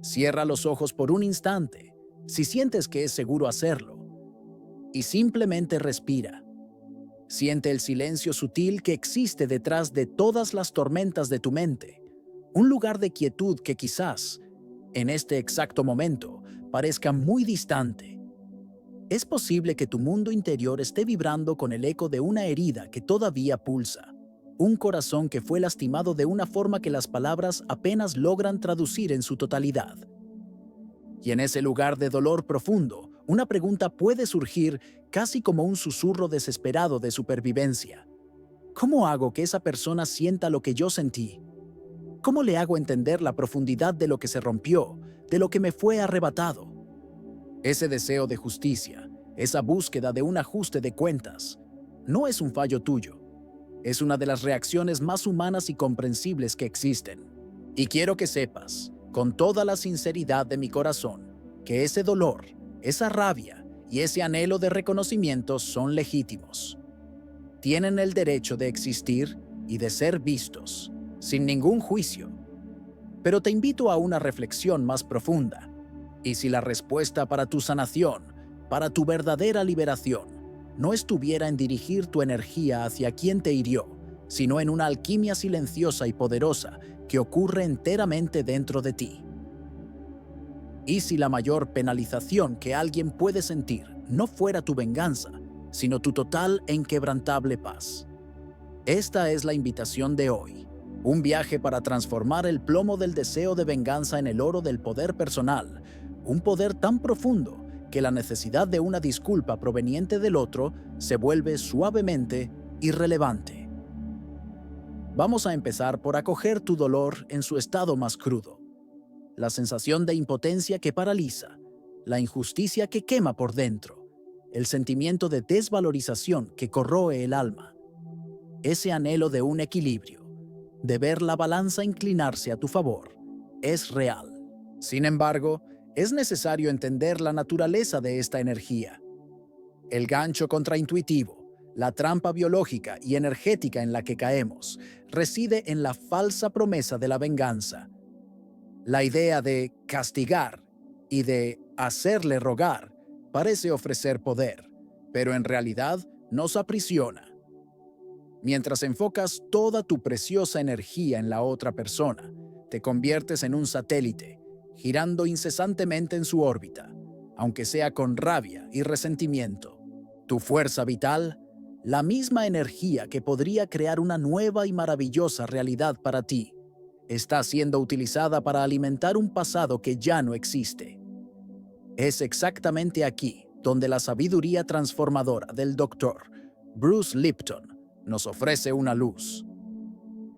Cierra los ojos por un instante, si sientes que es seguro hacerlo, y simplemente respira. Siente el silencio sutil que existe detrás de todas las tormentas de tu mente, un lugar de quietud que quizás, en este exacto momento, parezca muy distante. Es posible que tu mundo interior esté vibrando con el eco de una herida que todavía pulsa, un corazón que fue lastimado de una forma que las palabras apenas logran traducir en su totalidad. Y en ese lugar de dolor profundo, una pregunta puede surgir casi como un susurro desesperado de supervivencia. ¿Cómo hago que esa persona sienta lo que yo sentí? ¿Cómo le hago entender la profundidad de lo que se rompió, de lo que me fue arrebatado? Ese deseo de justicia, esa búsqueda de un ajuste de cuentas, no es un fallo tuyo. Es una de las reacciones más humanas y comprensibles que existen. Y quiero que sepas, con toda la sinceridad de mi corazón, que ese dolor, esa rabia y ese anhelo de reconocimiento son legítimos. Tienen el derecho de existir y de ser vistos, sin ningún juicio. Pero te invito a una reflexión más profunda. ¿Y si la respuesta para tu sanación, para tu verdadera liberación, no estuviera en dirigir tu energía hacia quien te hirió, sino en una alquimia silenciosa y poderosa que ocurre enteramente dentro de ti? ¿Y si la mayor penalización que alguien puede sentir no fuera tu venganza, sino tu total e inquebrantable paz? Esta es la invitación de hoy. Un viaje para transformar el plomo del deseo de venganza en el oro del poder personal, un poder tan profundo que la necesidad de una disculpa proveniente del otro se vuelve suavemente irrelevante. Vamos a empezar por acoger tu dolor en su estado más crudo. La sensación de impotencia que paraliza, la injusticia que quema por dentro, el sentimiento de desvalorización que corroe el alma. Ese anhelo de un equilibrio, de ver la balanza inclinarse a tu favor, es real. Sin embargo, es necesario entender la naturaleza de esta energía. El gancho contraintuitivo, la trampa biológica y energética en la que caemos, reside en la falsa promesa de la venganza. La idea de castigar y de hacerle rogar parece ofrecer poder, pero en realidad nos aprisiona. Mientras enfocas toda tu preciosa energía en la otra persona, te conviertes en un satélite, girando incesantemente en su órbita, aunque sea con rabia y resentimiento. Tu fuerza vital, la misma energía que podría crear una nueva y maravillosa realidad para ti, está siendo utilizada para alimentar un pasado que ya no existe. Es exactamente aquí donde la sabiduría transformadora del Dr. Bruce Lipton nos ofrece una luz.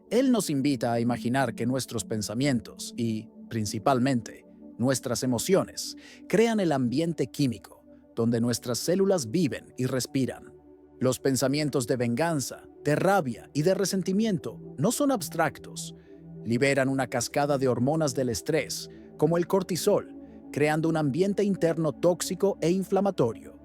Él nos invita a imaginar que nuestros pensamientos y, principalmente, nuestras emociones crean el ambiente químico donde nuestras células viven y respiran. Los pensamientos de venganza, de rabia y de resentimiento no son abstractos. Liberan una cascada de hormonas del estrés, como el cortisol, creando un ambiente interno tóxico e inflamatorio.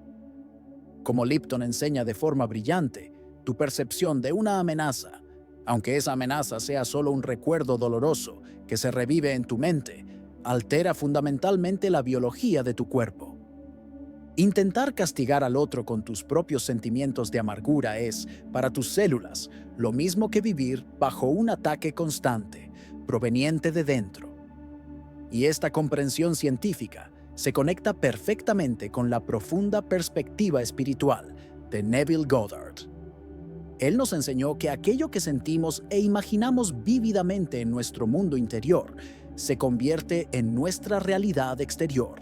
Como Lipton enseña de forma brillante, tu percepción de una amenaza, aunque esa amenaza sea solo un recuerdo doloroso que se revive en tu mente, altera fundamentalmente la biología de tu cuerpo. Intentar castigar al otro con tus propios sentimientos de amargura es, para tus células, lo mismo que vivir bajo un ataque constante, proveniente de dentro. Y esta comprensión científica se conecta perfectamente con la profunda perspectiva espiritual de Neville Goddard. Él nos enseñó que aquello que sentimos e imaginamos vívidamente en nuestro mundo interior se convierte en nuestra realidad exterior.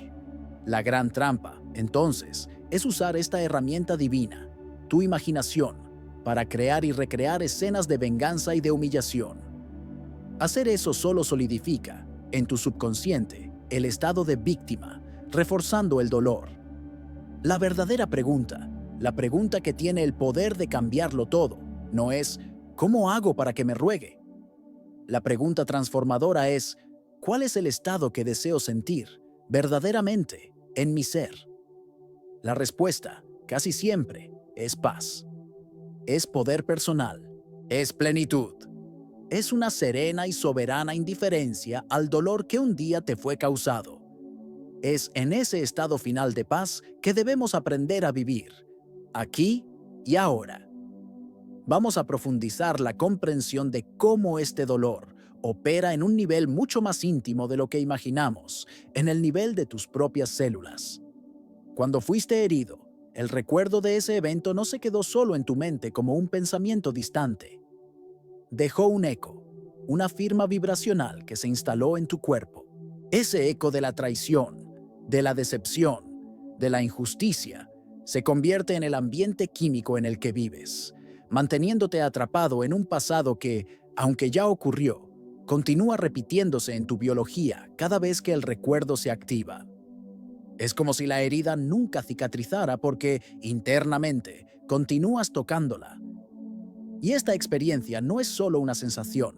La gran trampa, entonces, es usar esta herramienta divina, tu imaginación, para crear y recrear escenas de venganza y de humillación. Hacer eso solo solidifica, en tu subconsciente, el estado de víctima, reforzando el dolor. La verdadera pregunta, la pregunta que tiene el poder de cambiarlo todo, no es ¿cómo hago para que me ruegue? La pregunta transformadora es ¿cuál es el estado que deseo sentir, verdaderamente, en mi ser? La respuesta, casi siempre, es paz. Es poder personal. Es plenitud. es una serena y soberana indiferencia al dolor que un día te fue causado. Es en ese estado final de paz que debemos aprender a vivir, aquí y ahora. Vamos a profundizar la comprensión de cómo este dolor opera en un nivel mucho más íntimo de lo que imaginamos, en el nivel de tus propias células. Cuando fuiste herido, el recuerdo de ese evento no se quedó solo en tu mente como un pensamiento distante. Dejó un eco, una firma vibracional que se instaló en tu cuerpo. Ese eco de la traición, de la decepción, de la injusticia, se convierte en el ambiente químico en el que vives, manteniéndote atrapado en un pasado que, aunque ya ocurrió, continúa repitiéndose en tu biología cada vez que el recuerdo se activa. Es como si la herida nunca cicatrizara porque, internamente, continúas tocándola. Y esta experiencia no es solo una sensación,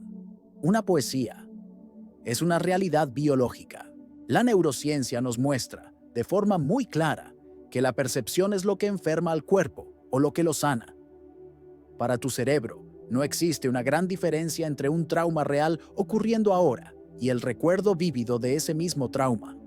una poesía, es una realidad biológica. La neurociencia nos muestra, de forma muy clara, que la percepción es lo que enferma al cuerpo o lo que lo sana. Para tu cerebro, no existe una gran diferencia entre un trauma real ocurriendo ahora y el recuerdo vívido de ese mismo trauma.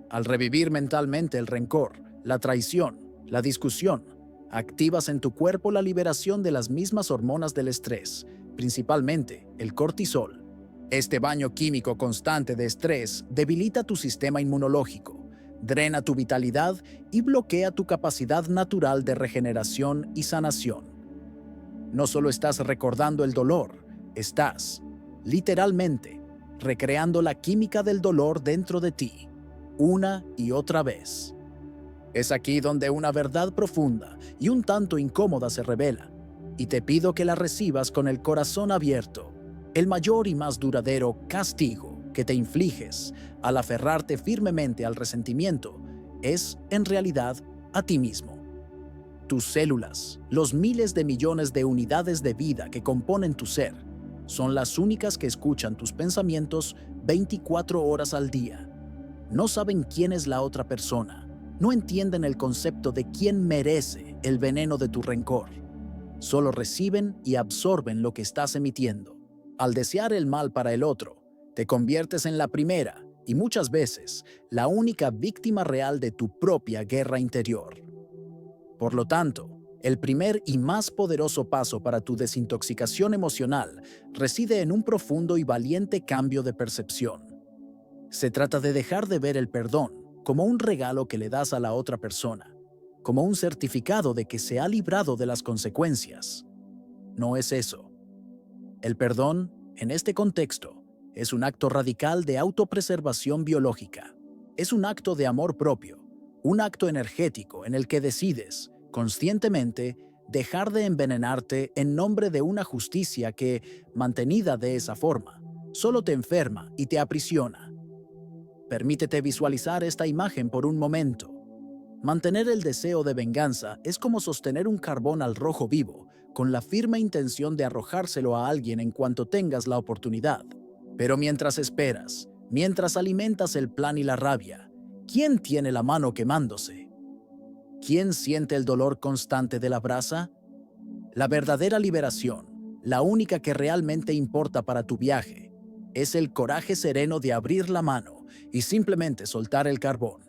Al revivir mentalmente el rencor, la traición, la discusión, activas en tu cuerpo la liberación de las mismas hormonas del estrés, principalmente el cortisol. Este baño químico constante de estrés debilita tu sistema inmunológico, drena tu vitalidad y bloquea tu capacidad natural de regeneración y sanación. No solo estás recordando el dolor, estás, literalmente, recreando la química del dolor dentro de ti, una y otra vez. Es aquí donde una verdad profunda y un tanto incómoda se revela, y te pido que la recibas con el corazón abierto. El mayor y más duradero castigo que te infliges al aferrarte firmemente al resentimiento es, en realidad, a ti mismo. Tus células, los miles de millones de unidades de vida que componen tu ser, son las únicas que escuchan tus pensamientos 24 horas al día. No saben quién es la otra persona, no entienden el concepto de quién merece el veneno de tu rencor. Solo reciben y absorben lo que estás emitiendo. Al desear el mal para el otro, te conviertes en la primera y muchas veces la única víctima real de tu propia guerra interior. Por lo tanto, el primer y más poderoso paso para tu desintoxicación emocional reside en un profundo y valiente cambio de percepción. Se trata de dejar de ver el perdón como un regalo que le das a la otra persona, como un certificado de que se ha librado de las consecuencias. No es eso. El perdón, en este contexto, es un acto radical de autopreservación biológica. Es un acto de amor propio, un acto energético en el que decides, conscientemente, dejar de envenenarte en nombre de una justicia que, mantenida de esa forma, solo te enferma y te aprisiona. Permítete visualizar esta imagen por un momento. Mantener el deseo de venganza es como sostener un carbón al rojo vivo, con la firme intención de arrojárselo a alguien en cuanto tengas la oportunidad. Pero mientras esperas, mientras alimentas el plan y la rabia, ¿quién tiene la mano quemándose? ¿Quién siente el dolor constante de la brasa? La verdadera liberación, la única que realmente importa para tu viaje, es el coraje sereno de abrir la mano y simplemente soltar el carbón.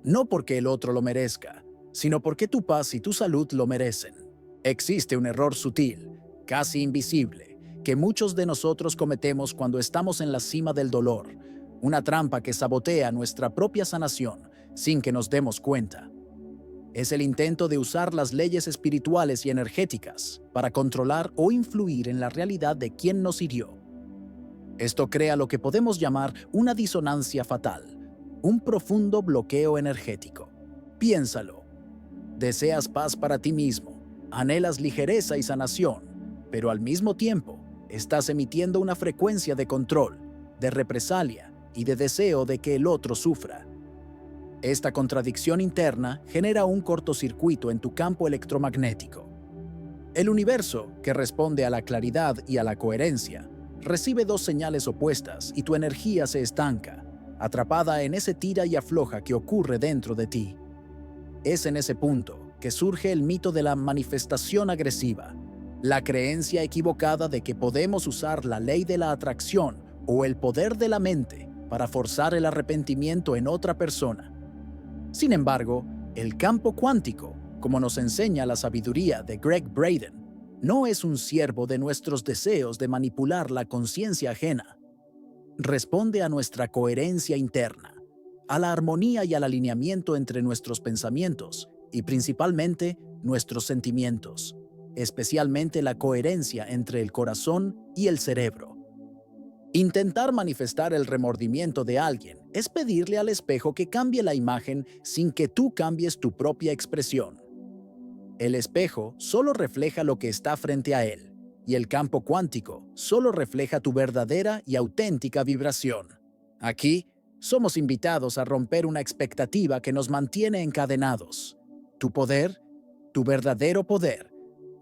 No porque el otro lo merezca, sino porque tu paz y tu salud lo merecen. Existe un error sutil, casi invisible, que muchos de nosotros cometemos cuando estamos en la cima del dolor, una trampa que sabotea nuestra propia sanación sin que nos demos cuenta. Es el intento de usar las leyes espirituales y energéticas para controlar o influir en la realidad de quien nos hirió. Esto crea lo que podemos llamar una disonancia fatal, un profundo bloqueo energético. Piénsalo. Deseas paz para ti mismo, anhelas ligereza y sanación, pero al mismo tiempo estás emitiendo una frecuencia de control, de represalia y de deseo de que el otro sufra. Esta contradicción interna genera un cortocircuito en tu campo electromagnético. El universo, que responde a la claridad y a la coherencia, recibe dos señales opuestas y tu energía se estanca, atrapada en ese tira y afloja que ocurre dentro de ti. Es en ese punto que surge el mito de la manifestación agresiva. La creencia equivocada de que podemos usar la ley de la atracción o el poder de la mente para forzar el arrepentimiento en otra persona. Sin embargo, el campo cuántico, como nos enseña la sabiduría de Greg Braden, no es un siervo de nuestros deseos de manipular la conciencia ajena. Responde a nuestra coherencia interna, a la armonía y al alineamiento entre nuestros pensamientos y principalmente nuestros sentimientos, especialmente la coherencia entre el corazón y el cerebro. Intentar manifestar el remordimiento de alguien es pedirle al espejo que cambie la imagen sin que tú cambies tu propia expresión. El espejo solo refleja lo que está frente a él, y el campo cuántico solo refleja tu verdadera y auténtica vibración. Aquí, somos invitados a romper una expectativa que nos mantiene encadenados. Tu poder, tu verdadero poder,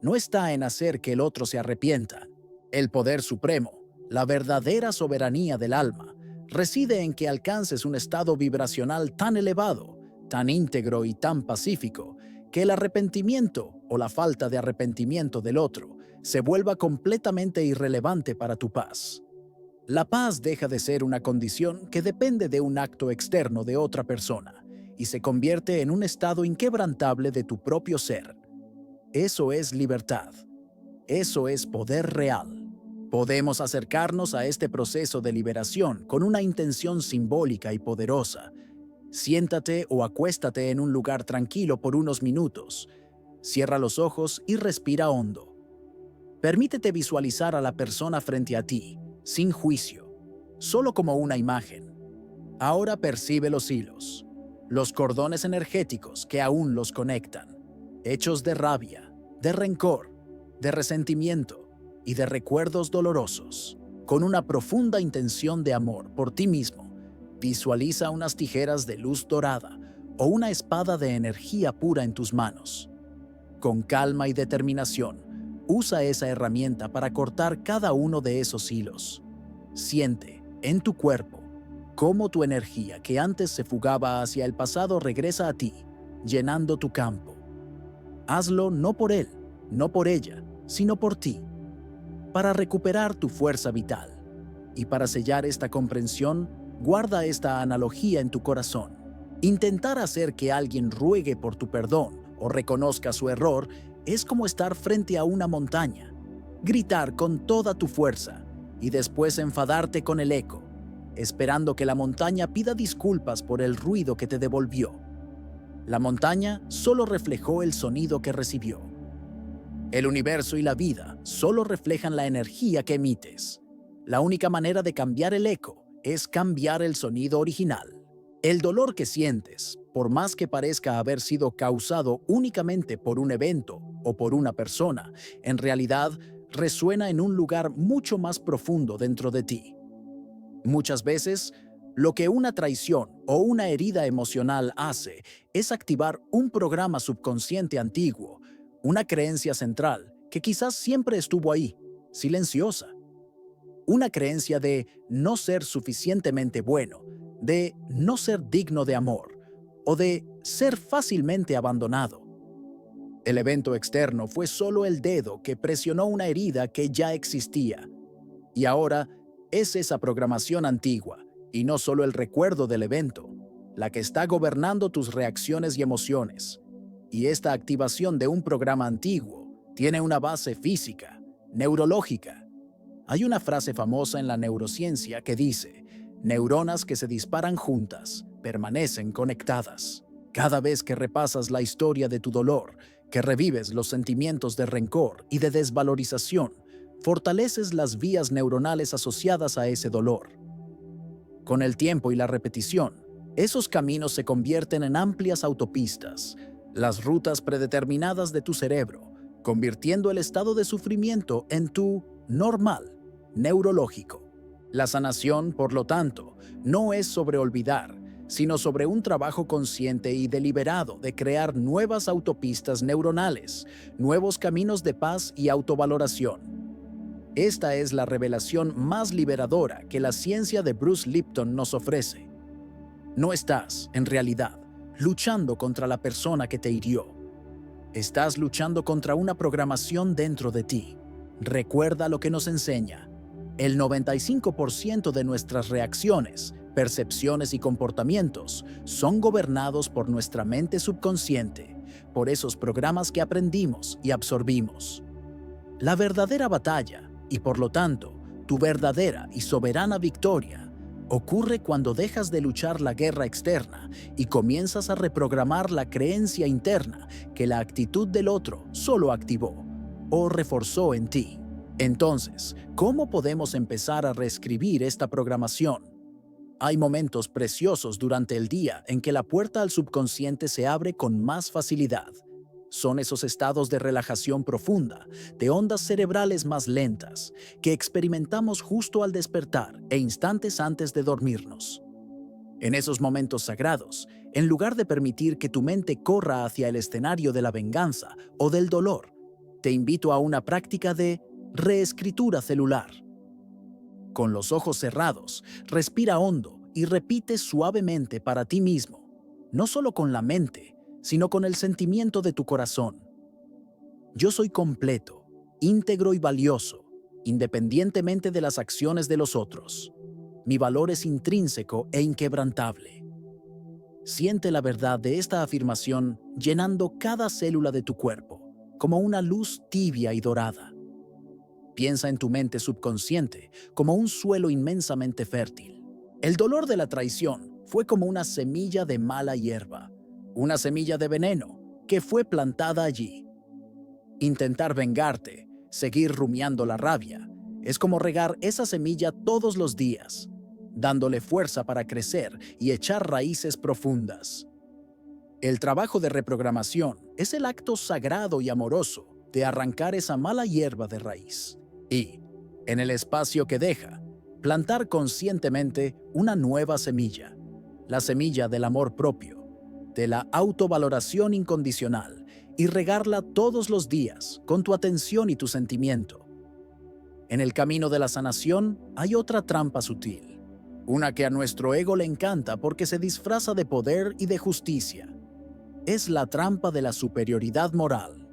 no está en hacer que el otro se arrepienta. El poder supremo, la verdadera soberanía del alma, reside en que alcances un estado vibracional tan elevado, tan íntegro y tan pacífico, que el arrepentimiento o la falta de arrepentimiento del otro se vuelva completamente irrelevante para tu paz. La paz deja de ser una condición que depende de un acto externo de otra persona y se convierte en un estado inquebrantable de tu propio ser. Eso es libertad. Eso es poder real. Podemos acercarnos a este proceso de liberación con una intención simbólica y poderosa. Siéntate o acuéstate en un lugar tranquilo por unos minutos. Cierra los ojos y respira hondo. Permítete visualizar a la persona frente a ti, sin juicio, solo como una imagen. Ahora percibe los hilos, los cordones energéticos que aún los conectan, hechos de rabia, de rencor, de resentimiento y de recuerdos dolorosos. Con una profunda intención de amor por ti mismo, visualiza unas tijeras de luz dorada o una espada de energía pura en tus manos. Con calma y determinación, usa esa herramienta para cortar cada uno de esos hilos. Siente, en tu cuerpo, cómo tu energía que antes se fugaba hacia el pasado regresa a ti, llenando tu campo. Hazlo no por él, no por ella, sino por ti, para recuperar tu fuerza vital. Y para sellar esta comprensión, guarda esta analogía en tu corazón. Intentar hacer que alguien ruegue por tu perdón o reconozca su error es como estar frente a una montaña, gritar con toda tu fuerza y después enfadarte con el eco, esperando que la montaña pida disculpas por el ruido que te devolvió. La montaña solo reflejó el sonido que recibió. El universo y la vida solo reflejan la energía que emites. La única manera de cambiar el eco es cambiar el sonido original. El dolor que sientes, por más que parezca haber sido causado únicamente por un evento o por una persona, en realidad resuena en un lugar mucho más profundo dentro de ti. Muchas veces, lo que una traición o una herida emocional hace es activar un programa subconsciente antiguo, una creencia central que quizás siempre estuvo ahí, silenciosa. Una creencia de no ser suficientemente bueno, de no ser digno de amor o de ser fácilmente abandonado. El evento externo fue solo el dedo que presionó una herida que ya existía. Y ahora es esa programación antigua, y no solo el recuerdo del evento, la que está gobernando tus reacciones y emociones. Y esta activación de un programa antiguo tiene una base física, neurológica. Hay una frase famosa en la neurociencia que dice: neuronas que se disparan juntas permanecen conectadas. Cada vez que repasas la historia de tu dolor, que revives los sentimientos de rencor y de desvalorización, fortaleces las vías neuronales asociadas a ese dolor. Con el tiempo y la repetición, esos caminos se convierten en amplias autopistas, las rutas predeterminadas de tu cerebro, convirtiendo el estado de sufrimiento en tu normal neurológico. La sanación, por lo tanto, no es sobre olvidar, sino sobre un trabajo consciente y deliberado de crear nuevas autopistas neuronales, nuevos caminos de paz y autovaloración. Esta es la revelación más liberadora que la ciencia de Bruce Lipton nos ofrece. No estás, en realidad, luchando contra la persona que te hirió. Estás luchando contra una programación dentro de ti. Recuerda lo que nos enseña. El 95% de nuestras reacciones, percepciones y comportamientos son gobernados por nuestra mente subconsciente, por esos programas que aprendimos y absorbimos. La verdadera batalla, y por lo tanto, tu verdadera y soberana victoria, ocurre cuando dejas de luchar la guerra externa y comienzas a reprogramar la creencia interna que la actitud del otro solo activó o reforzó en ti. Entonces, ¿cómo podemos empezar a reescribir esta programación? Hay momentos preciosos durante el día en que la puerta al subconsciente se abre con más facilidad. Son esos estados de relajación profunda, de ondas cerebrales más lentas, que experimentamos justo al despertar e instantes antes de dormirnos. En esos momentos sagrados, en lugar de permitir que tu mente corra hacia el escenario de la venganza o del dolor, te invito a una práctica de reescritura celular. Con los ojos cerrados, respira hondo y repite suavemente para ti mismo, no solo con la mente, sino con el sentimiento de tu corazón. Yo soy completo, íntegro y valioso, independientemente de las acciones de los otros. Mi valor es intrínseco e inquebrantable. Siente la verdad de esta afirmación llenando cada célula de tu cuerpo, como una luz tibia y dorada. Piensa en tu mente subconsciente como un suelo inmensamente fértil. El dolor de la traición fue como una semilla de mala hierba, una semilla de veneno que fue plantada allí. Intentar vengarte, seguir rumiando la rabia, es como regar esa semilla todos los días, dándole fuerza para crecer y echar raíces profundas. El trabajo de reprogramación es el acto sagrado y amoroso de arrancar esa mala hierba de raíz y, en el espacio que deja, plantar conscientemente una nueva semilla, la semilla del amor propio, de la autovaloración incondicional, y regarla todos los días con tu atención y tu sentimiento. En el camino de la sanación hay otra trampa sutil, una que a nuestro ego le encanta porque se disfraza de poder y de justicia. Es la trampa de la superioridad moral,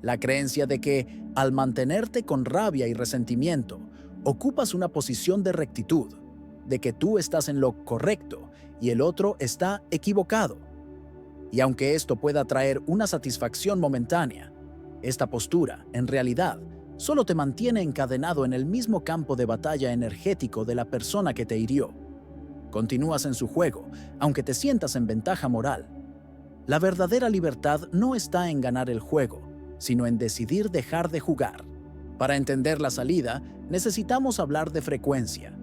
la creencia de que, al mantenerte con rabia y resentimiento, ocupas una posición de rectitud, de que tú estás en lo correcto y el otro está equivocado. Y aunque esto pueda traer una satisfacción momentánea, esta postura, en realidad, solo te mantiene encadenado en el mismo campo de batalla energético de la persona que te hirió. Continúas en su juego, aunque te sientas en ventaja moral. La verdadera libertad no está en ganar el juego, sino en decidir dejar de jugar. Para entender la salida, necesitamos hablar de frecuencia.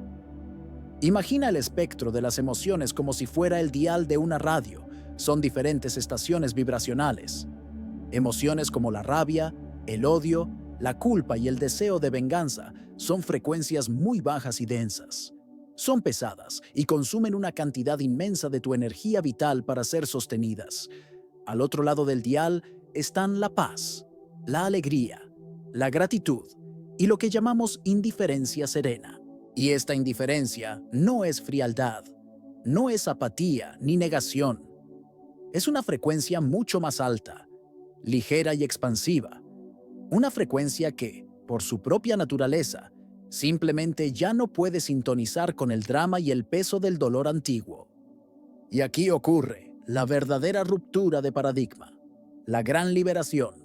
Imagina el espectro de las emociones como si fuera el dial de una radio. Son diferentes estaciones vibracionales. Emociones como la rabia, el odio, la culpa y el deseo de venganza son frecuencias muy bajas y densas. Son pesadas y consumen una cantidad inmensa de tu energía vital para ser sostenidas. Al otro lado del dial están la paz, la alegría, la gratitud y lo que llamamos indiferencia serena. Y esta indiferencia no es frialdad, no es apatía ni negación. Es una frecuencia mucho más alta, ligera y expansiva. Una frecuencia que, por su propia naturaleza, simplemente ya no puede sintonizar con el drama y el peso del dolor antiguo. Y aquí ocurre la verdadera ruptura de paradigma, la gran liberación.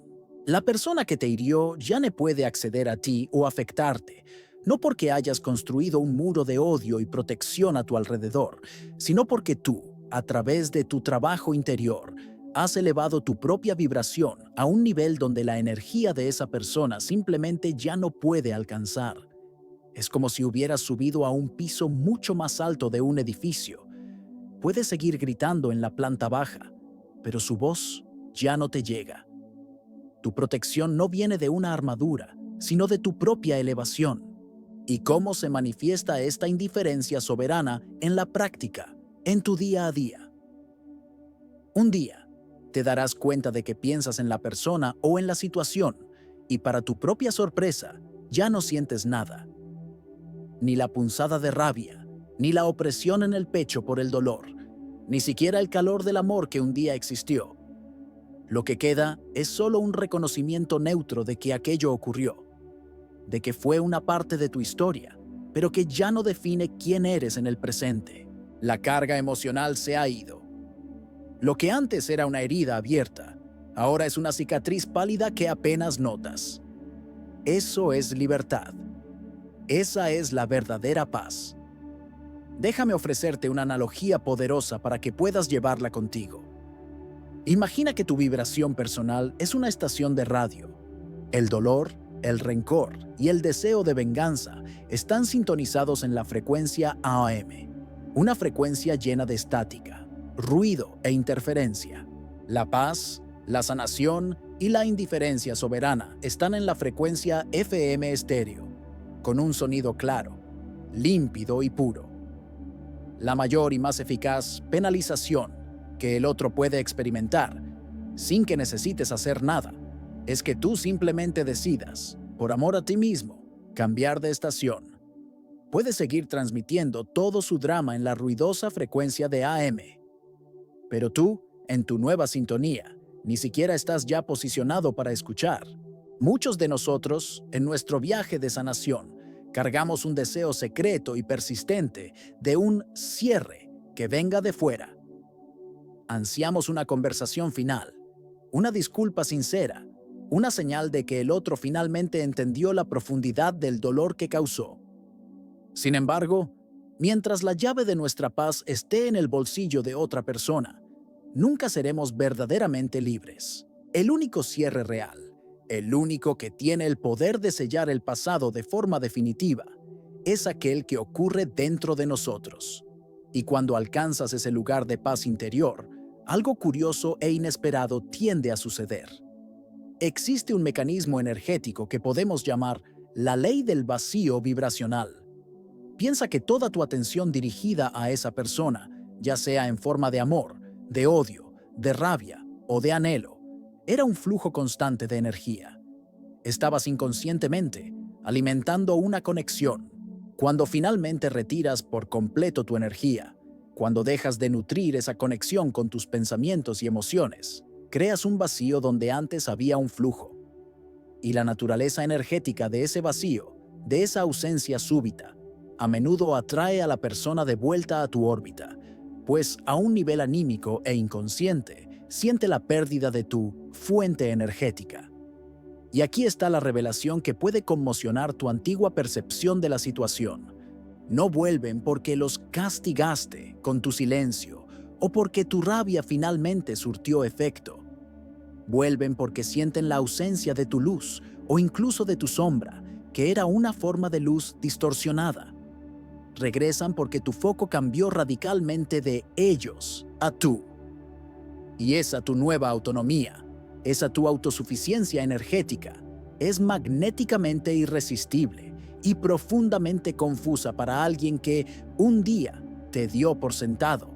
La persona que te hirió ya no puede acceder a ti o afectarte, no porque hayas construido un muro de odio y protección a tu alrededor, sino porque tú, a través de tu trabajo interior, has elevado tu propia vibración a un nivel donde la energía de esa persona simplemente ya no puede alcanzar. Es como si hubieras subido a un piso mucho más alto de un edificio. Puedes seguir gritando en la planta baja, pero su voz ya no te llega. Tu protección no viene de una armadura, sino de tu propia elevación. ¿Y cómo se manifiesta esta indiferencia soberana en la práctica, en tu día a día? Un día, te darás cuenta de que piensas en la persona o en la situación y para tu propia sorpresa, ya no sientes nada. Ni la punzada de rabia, ni la opresión en el pecho por el dolor, ni siquiera el calor del amor que un día existió. Lo que queda es solo un reconocimiento neutro de que aquello ocurrió, de que fue una parte de tu historia, pero que ya no define quién eres en el presente. La carga emocional se ha ido. Lo que antes era una herida abierta, ahora es una cicatriz pálida que apenas notas. Eso es libertad. Esa es la verdadera paz. Déjame ofrecerte una analogía poderosa para que puedas llevarla contigo. Imagina que tu vibración personal es una estación de radio. El dolor, el rencor y el deseo de venganza están sintonizados en la frecuencia AM, una frecuencia llena de estática, ruido e interferencia. La paz, la sanación y la indiferencia soberana están en la frecuencia FM estéreo, con un sonido claro, límpido y puro. La mayor y más eficaz penalización que el otro puede experimentar, sin que necesites hacer nada, es que tú simplemente decidas, por amor a ti mismo, cambiar de estación. Puedes seguir transmitiendo todo su drama en la ruidosa frecuencia de AM, pero tú, en tu nueva sintonía, ni siquiera estás ya posicionado para escuchar. Muchos de nosotros, en nuestro viaje de sanación, cargamos un deseo secreto y persistente de un cierre que venga de fuera. Ansiamos una conversación final, una disculpa sincera, una señal de que el otro finalmente entendió la profundidad del dolor que causó. Sin embargo, mientras la llave de nuestra paz esté en el bolsillo de otra persona, nunca seremos verdaderamente libres. El único cierre real, el único que tiene el poder de sellar el pasado de forma definitiva, es aquel que ocurre dentro de nosotros. Y cuando alcanzas ese lugar de paz interior, algo curioso e inesperado tiende a suceder. Existe un mecanismo energético que podemos llamar la ley del vacío vibracional. Piensa que toda tu atención dirigida a esa persona, ya sea en forma de amor, de odio, de rabia o de anhelo, era un flujo constante de energía. Estabas inconscientemente alimentando una conexión. Cuando finalmente retiras por completo tu energía, cuando dejas de nutrir esa conexión con tus pensamientos y emociones, creas un vacío donde antes había un flujo. Y la naturaleza energética de ese vacío, de esa ausencia súbita, a menudo atrae a la persona de vuelta a tu órbita, pues a un nivel anímico e inconsciente siente la pérdida de tu fuente energética. Y aquí está la revelación que puede conmocionar tu antigua percepción de la situación. No vuelven porque los castigaste con tu silencio o porque tu rabia finalmente surtió efecto. Vuelven porque sienten la ausencia de tu luz o incluso de tu sombra, que era una forma de luz distorsionada. Regresan porque tu foco cambió radicalmente de ellos a tú. Y esa tu nueva autonomía, esa tu autosuficiencia energética, es magnéticamente irresistible y profundamente confusa para alguien que un día te dio por sentado.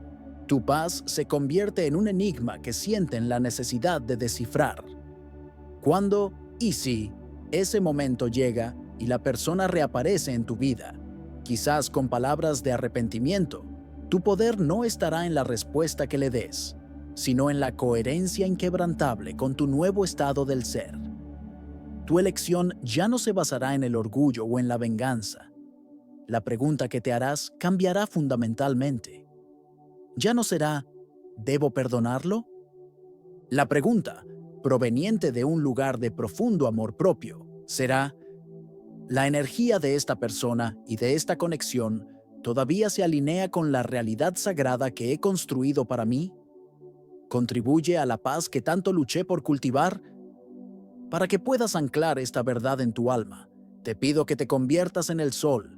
Tu paz se convierte en un enigma que sienten la necesidad de descifrar. ¿Cuándo y si ese momento llega y la persona reaparece en tu vida, quizás con palabras de arrepentimiento, tu poder no estará en la respuesta que le des, sino en la coherencia inquebrantable con tu nuevo estado del ser. Tu elección ya no se basará en el orgullo o en la venganza. La pregunta que te harás cambiará fundamentalmente. Ya no será ¿debo perdonarlo? La pregunta, proveniente de un lugar de profundo amor propio, será ¿la energía de esta persona y de esta conexión todavía se alinea con la realidad sagrada que he construido para mí? ¿Contribuye a la paz que tanto luché por cultivar? Para que puedas anclar esta verdad en tu alma, te pido que te conviertas en el sol.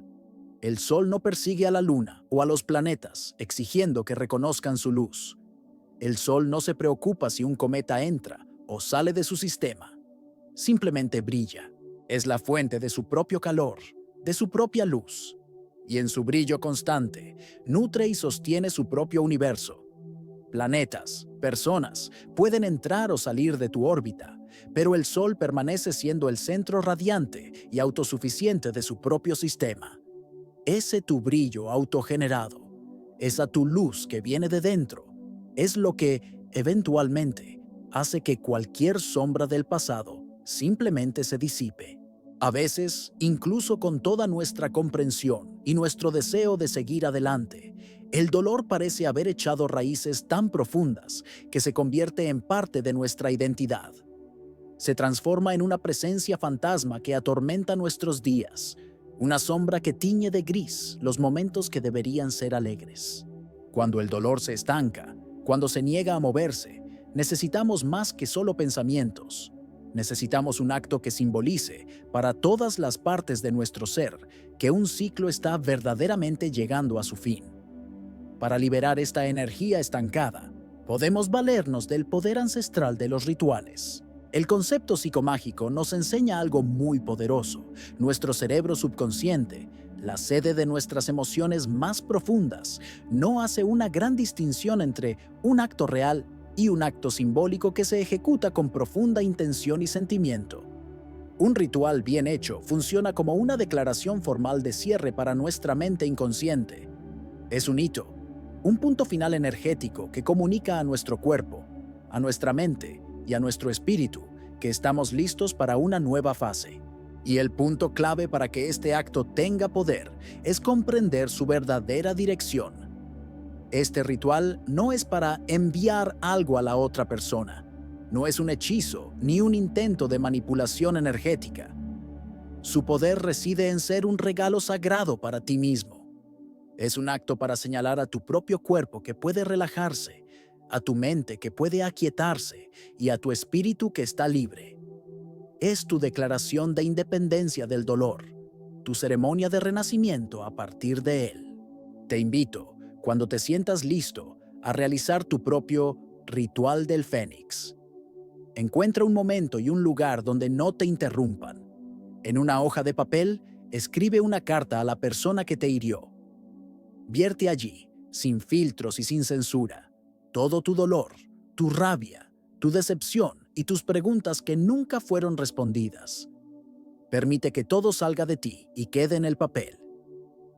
El sol no persigue a la luna o a los planetas exigiendo que reconozcan su luz. El sol no se preocupa si un cometa entra o sale de su sistema. Simplemente brilla. Es la fuente de su propio calor, de su propia luz. Y en su brillo constante, nutre y sostiene su propio universo. Planetas, personas, pueden entrar o salir de tu órbita, pero el Sol permanece siendo el centro radiante y autosuficiente de su propio sistema. Ese tu brillo autogenerado, esa tu luz que viene de dentro, es lo que, eventualmente, hace que cualquier sombra del pasado simplemente se disipe. A veces, incluso con toda nuestra comprensión y nuestro deseo de seguir adelante, el dolor parece haber echado raíces tan profundas que se convierte en parte de nuestra identidad. Se transforma en una presencia fantasma que atormenta nuestros días, una sombra que tiñe de gris los momentos que deberían ser alegres. Cuando el dolor se estanca, cuando se niega a moverse, necesitamos más que solo pensamientos. Necesitamos un acto que simbolice para todas las partes de nuestro ser que un ciclo está verdaderamente llegando a su fin. Para liberar esta energía estancada, podemos valernos del poder ancestral de los rituales. El concepto psicomágico nos enseña algo muy poderoso. Nuestro cerebro subconsciente, la sede de nuestras emociones más profundas, no hace una gran distinción entre un acto real y un acto simbólico que se ejecuta con profunda intención y sentimiento. Un ritual bien hecho funciona como una declaración formal de cierre para nuestra mente inconsciente. Es un hito, un punto final energético que comunica a nuestro cuerpo, a nuestra mente y a nuestro espíritu que estamos listos para una nueva fase. Y el punto clave para que este acto tenga poder es comprender su verdadera dirección. Este ritual no es para enviar algo a la otra persona. No es un hechizo ni un intento de manipulación energética. Su poder reside en ser un regalo sagrado para ti mismo. Es un acto para señalar a tu propio cuerpo que puede relajarse, a tu mente que puede aquietarse y a tu espíritu que está libre. Es tu declaración de independencia del dolor, tu ceremonia de renacimiento a partir de él. Te invito, cuando te sientas listo, a realizar tu propio ritual del Fénix. Encuentra un momento y un lugar donde no te interrumpan. En una hoja de papel, escribe una carta a la persona que te hirió. Vierte allí, sin filtros y sin censura, todo tu dolor, tu rabia, tu decepción y tus preguntas que nunca fueron respondidas. Permite que todo salga de ti y quede en el papel.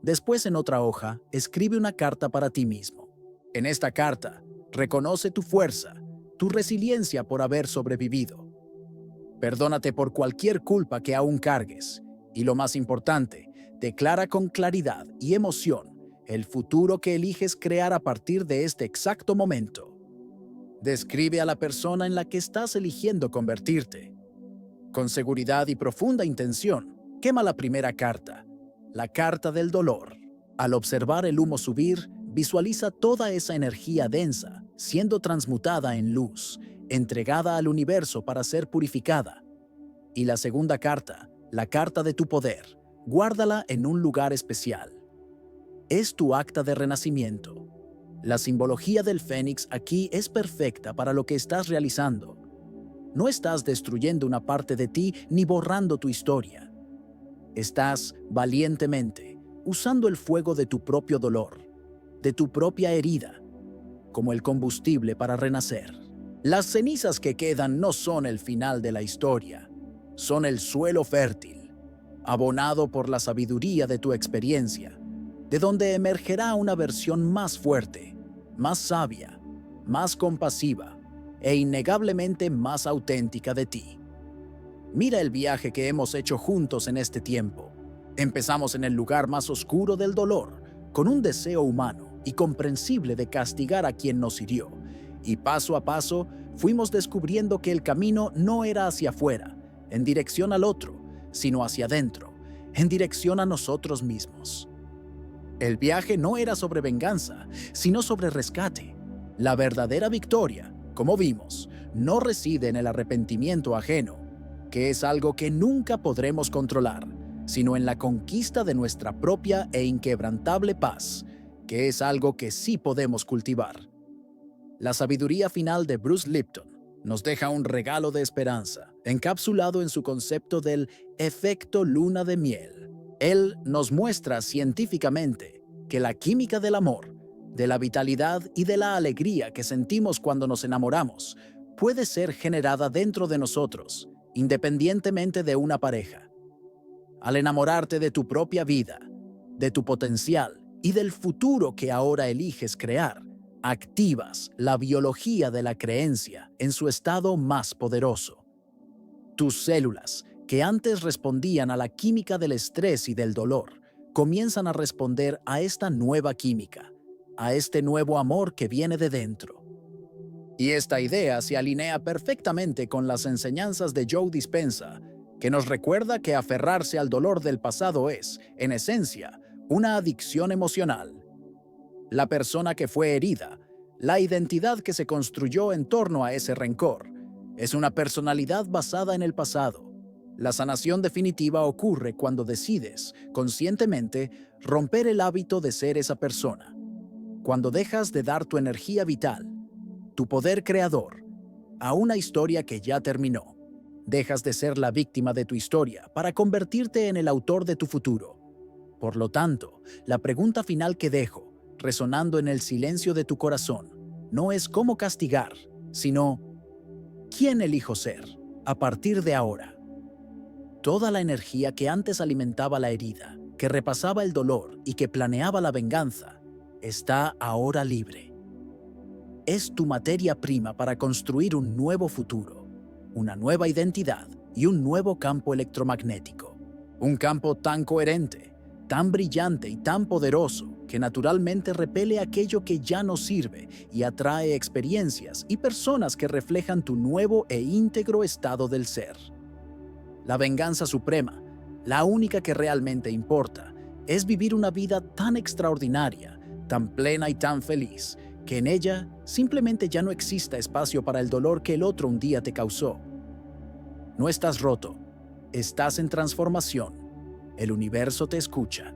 Después, en otra hoja, escribe una carta para ti mismo. En esta carta, reconoce tu fuerza, tu resiliencia por haber sobrevivido. Perdónate por cualquier culpa que aún cargues. Y lo más importante, declara con claridad y emoción el futuro que eliges crear a partir de este exacto momento. Describe a la persona en la que estás eligiendo convertirte. Con seguridad y profunda intención, quema la primera carta, la carta del dolor. Al observar el humo subir, visualiza toda esa energía densa, siendo transmutada en luz, entregada al universo para ser purificada. Y la segunda carta, la carta de tu poder, guárdala en un lugar especial. Es tu acta de renacimiento. La simbología del Fénix aquí es perfecta para lo que estás realizando. No estás destruyendo una parte de ti ni borrando tu historia. Estás valientemente usando el fuego de tu propio dolor, de tu propia herida, como el combustible para renacer. Las cenizas que quedan no son el final de la historia, son el suelo fértil, abonado por la sabiduría de tu experiencia, de donde emergerá una versión más fuerte, más sabia, más compasiva e innegablemente más auténtica de ti. Mira el viaje que hemos hecho juntos en este tiempo. Empezamos en el lugar más oscuro del dolor, con un deseo humano y comprensible de castigar a quien nos hirió, y paso a paso fuimos descubriendo que el camino no era hacia afuera, en dirección al otro, sino hacia adentro, en dirección a nosotros mismos. El viaje no era sobre venganza, sino sobre rescate. La verdadera victoria, como vimos, no reside en el arrepentimiento ajeno, que es algo que nunca podremos controlar, sino en la conquista de nuestra propia e inquebrantable paz, que es algo que sí podemos cultivar. La sabiduría final de Bruce Lipton nos deja un regalo de esperanza, encapsulado en su concepto del efecto luna de miel. Él nos muestra científicamente que la química del amor, de la vitalidad y de la alegría que sentimos cuando nos enamoramos puede ser generada dentro de nosotros, independientemente de una pareja. Al enamorarte de tu propia vida, de tu potencial y del futuro que ahora eliges crear, Activas la biología de la creencia en su estado más poderoso. Tus células, que antes respondían a la química del estrés y del dolor, comienzan a responder a esta nueva química, a este nuevo amor que viene de dentro. Y esta idea se alinea perfectamente con las enseñanzas de Joe Dispenza, que nos recuerda que aferrarse al dolor del pasado es, en esencia, una adicción emocional. La persona que fue herida, la identidad que se construyó en torno a ese rencor, es una personalidad basada en el pasado. La sanación definitiva ocurre cuando decides, conscientemente, romper el hábito de ser esa persona. Cuando dejas de dar tu energía vital, tu poder creador, a una historia que ya terminó. Dejas de ser la víctima de tu historia para convertirte en el autor de tu futuro. Por lo tanto, la pregunta final que dejo, resonando en el silencio de tu corazón, no es cómo castigar, sino ¿quién elijo ser a partir de ahora? Toda la energía que antes alimentaba la herida, que repasaba el dolor y que planeaba la venganza, está ahora libre. Es tu materia prima para construir un nuevo futuro, una nueva identidad y un nuevo campo electromagnético. Un campo tan coherente, tan brillante y tan poderoso que naturalmente repele aquello que ya no sirve y atrae experiencias y personas que reflejan tu nuevo e íntegro estado del ser. La venganza suprema, la única que realmente importa, es vivir una vida tan extraordinaria, tan plena y tan feliz, que en ella simplemente ya no exista espacio para el dolor que el otro un día te causó. No estás roto, estás en transformación. El universo te escucha.